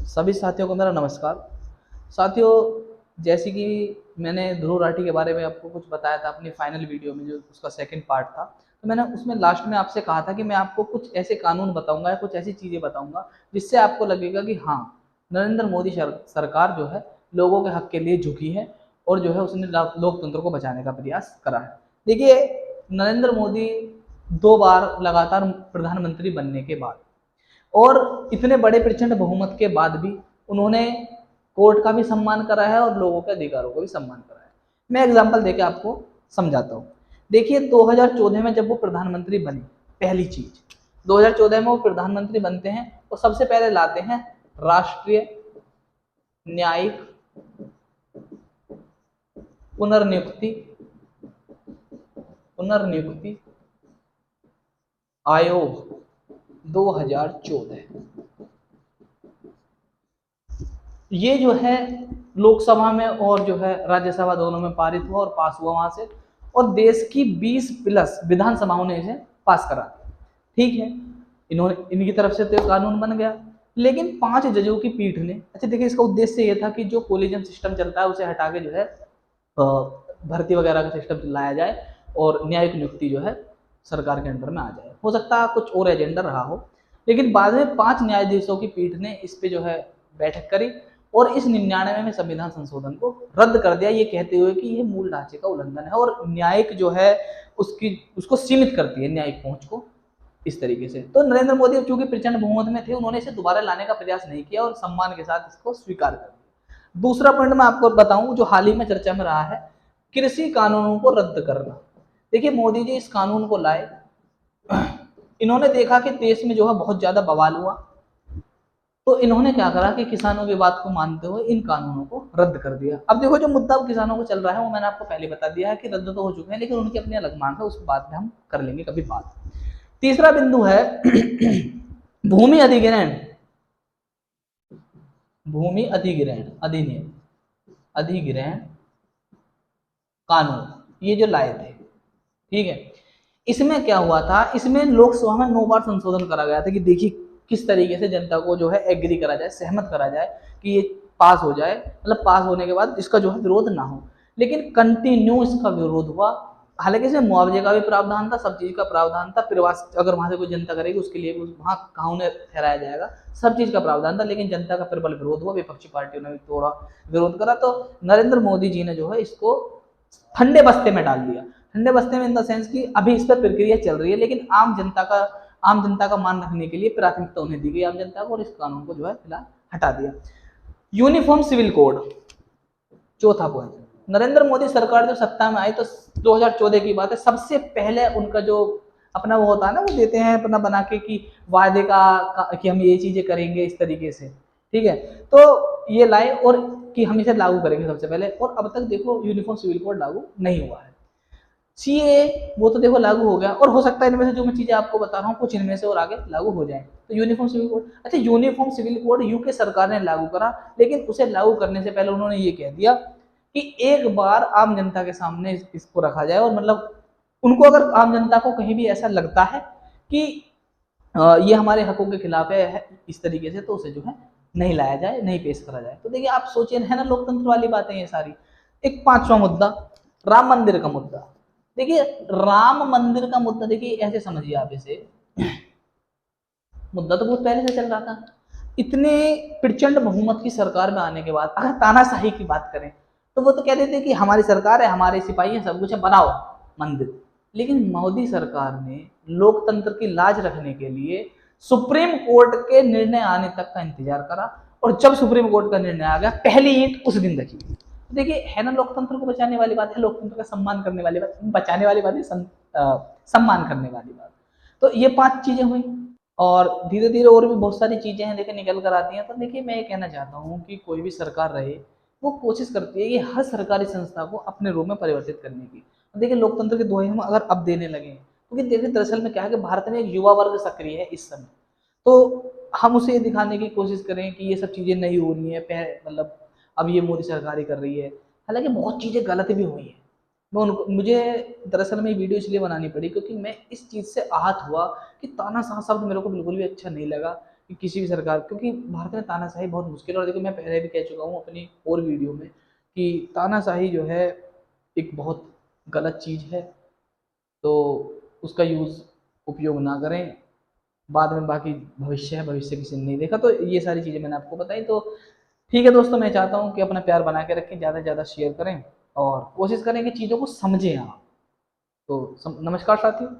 सभी साथियों को मेरा नमस्कार। साथियों, जैसे कि मैंने ध्रुव राठी के बारे में आपको कुछ बताया था अपनी फाइनल वीडियो में, जो उसका सेकंड पार्ट था, तो मैंने उसमें लास्ट में आपसे कहा था कि मैं आपको कुछ ऐसे कानून बताऊंगा या कुछ ऐसी चीज़ें बताऊंगा जिससे आपको लगेगा कि हाँ, नरेंद्र मोदी सरकार जो है लोगों के हक के लिए झुकी है और जो है उसने लोकतंत्र को बचाने का प्रयास करा है। देखिए, नरेंद्र मोदी 2 बार लगातार प्रधानमंत्री बनने के बाद और इतने बड़े प्रचंड बहुमत के बाद भी उन्होंने कोर्ट का भी सम्मान करा है और लोगों के अधिकारों का भी सम्मान करा है। मैं एग्जांपल देके आपको समझाता हूँ। देखिए, 2014 में जब वो प्रधानमंत्री बने, पहली चीज 2014 में वो प्रधानमंत्री बनते हैं और सबसे पहले लाते हैं राष्ट्रीय न्यायिक पुनर्नियुक्ति पुनर्नियुक्ति आयोग 2014। ये जो है लोकसभा में और जो है राज्यसभा दोनों में पारित हुआ और पास हुआ वहां से, और देश की 20 प्लस विधानसभाओं ने इसे पास करा। ठीक है, इन्होंने इनकी तरफ से तो कानून बन गया। लेकिन 5 जजों की पीठ ने, अच्छा देखिए, इसका उद्देश्य ये था कि जो कोलिजन सिस्टम चलता है उसे हटा के जो है भर्ती वगैरह का सिस्टम लाया जाए और न्यायिक नियुक्ति जो है सरकार के अंडर में आ जाए। हो सकता है कुछ और एजेंडा रहा हो, लेकिन बाद में 5 न्यायाधीशों की पीठ ने इस पे जो है बैठक करी और इस 99 में संविधान संशोधन को रद्द कर दिया, ये कहते हुए कि ये मूल ढांचे का उल्लंघन है और न्यायिक जो है उसको सीमित करती है, न्यायिक पहुंच को, इस तरीके से। तो नरेंद्र मोदी चूंकि प्रचंड बहुमत में थे, उन्होंने इसे दोबारा लाने का प्रयास नहीं किया और सम्मान के साथ इसको स्वीकार कर दिया। दूसरा पॉइंट मैं आपको बताऊं जो हाल ही में चर्चा में रहा है, कृषि कानूनों को रद्द करना। देखिए, मोदी जी इस कानून को लाए, इन्होंने देखा कि देश में जो है बहुत ज्यादा बवाल हुआ, तो इन्होंने क्या करा कि किसानों की बात को मानते हुए इन कानूनों को रद्द कर दिया। अब देखो, जो मुद्दा किसानों को चल रहा है वो मैंने आपको पहले बता दिया है कि रद्द तो हो चुके हैं, लेकिन उनकी अपनी अलग मांग है, उस बात में हम कर लेंगे कभी बात। तीसरा बिंदु है भूमि अधिग्रहण भूमि अधिग्रहण अधिनियम अधिग्रहण कानून, ये जो लाए थे। ठीक है, इसमें क्या हुआ था, इसमें लोकसभा में 9 बार संशोधन करा गया था कि देखिए किस तरीके से जनता को जो है एग्री करा जाए, सहमत करा जाए कि ये पास हो जाए, मतलब पास होने के बाद इसका जो है विरोध ना हो। लेकिन कंटिन्यू इसका विरोध हुआ। हालांकि इसमें मुआवजे का भी प्रावधान था, सब चीज का प्रावधान था, प्रवास अगर वहां से कोई जनता करेगी उसके लिए वहां कहाँ उन्हें ठहराया जाएगा, सब चीज का प्रावधान था। लेकिन जनता का प्रबल विरोध हुआ, विपक्षी पार्टियों ने भी थोड़ा विरोध करा, तो नरेंद्र मोदी जी ने जो है इसको ठंडे बस्ते में डाल दिया। ठंडे बस्ते में इन द सेंस कि अभी इस पर प्रक्रिया चल रही है, लेकिन आम जनता का मान रखने के लिए प्राथमिकता उन्हें दी गई, आम जनता को, और इस कानून को जो है फिलहाल हटा दिया। यूनिफॉर्म सिविल कोड, चौथा पॉइंट। नरेंद्र मोदी सरकार जब सत्ता में आई तो 2014 की बात है, सबसे पहले उनका जो अपना वो होता है ना, वो देते हैं अपना बना के कि वायदे का कि हम ये चीजें करेंगे इस तरीके से। ठीक है, तो ये लाए और कि हम इसे लागू करेंगे सबसे पहले, और अब तक देखो यूनिफॉर्म सिविल कोड लागू नहीं हुआ है। सीए वो तो देखो लागू हो गया, और हो सकता है इनमें से जो मैं चीजें आपको बता रहा हूँ कुछ इनमें से और आगे लागू हो जाए। तो यूनिफॉर्म सिविल कोड, अच्छा यूनिफॉर्म सिविल कोड यूके सरकार ने लागू करा, लेकिन उसे लागू करने से पहले उन्होंने ये कह दिया कि एक बार आम जनता के सामने इसको रखा जाए, और मतलब उनको अगर आम जनता को कहीं भी ऐसा लगता है कि ये हमारे हकों के खिलाफ है इस तरीके से, तो उसे जो है नहीं लाया जाए, नहीं पेश करा जाए। तो देखिए, आप सोचिए, है ना, लोकतंत्र वाली बातें ये सारी। एक 5वां मुद्दा, राम मंदिर का मुद्दा। देखिए, राम मंदिर का मुद्दा, देखिए ऐसे समझिए आप इसे, मुद्दा तो बहुत पहले से चल रहा था। इतने प्रचंड बहुमत की सरकार में आने के बाद अगर तानाशाही की बात करें तो वो तो कहते थे कि हमारी सरकार है, हमारे सिपाही हैं, सब कुछ है, बनाओ मंदिर। लेकिन मोदी सरकार ने लोकतंत्र की लाज रखने के लिए सुप्रीम कोर्ट के निर्णय आने तक का इंतजार करा, और जब सुप्रीम कोर्ट का निर्णय आ गया, पहली ईंट उस दिन रखी। देखिए, है ना, लोकतंत्र को बचाने वाली बात है, लोकतंत्र का सम्मान करने वाली बात, बचाने वाली बात है, सम्मान करने वाली बात। तो ये 5 चीजें हुई, और धीरे धीरे और भी बहुत सारी चीजें हैं देखिए निकल कर आती हैं। तो देखिए, मैं ये कहना चाहता हूँ कि कोई भी सरकार रहे, वो कोशिश करती है कि हर सरकारी संस्था को अपने रूप में परिवर्तित करने की। देखिए, लोकतंत्र के दोहे हम अगर अब देने लगे, क्योंकि देखिए दरअसल में क्या है कि भारत में एक युवा वर्ग सक्रिय है इस समय, तो हम उसे ये दिखाने की कोशिश करें कि ये सब चीजें नहीं हो रही है, मतलब अब ये मोदी सरकार ही कर रही है। हालांकि बहुत चीजें गलत भी हुई है। मुझे दरअसल में वीडियो इसलिए बनानी पड़ी क्योंकि मैं इस चीज़ से आहत हुआ कि तानाशाह शब्द मेरे को बिल्कुल भी अच्छा नहीं लगा। कि किसी भी सरकार, क्योंकि भारत में तानाशाही बहुत मुश्किल है। और देखो मैं पहले भी कह चुका हूँ अपनी और वीडियो में कि तानाशाही जो है एक बहुत गलत चीज़ है, तो उसका यूज़ उपयोग ना करें। बाद में बाकी भविष्य है, भविष्य किसी ने नहीं देखा। तो ये सारी चीज़ें मैंने आपको बताई। तो ठीक है दोस्तों, मैं चाहता हूँ कि अपना प्यार बना के रखें, ज़्यादा से ज़्यादा शेयर करें और कोशिश करें कि चीज़ों को समझें आप। तो नमस्कार साथियों।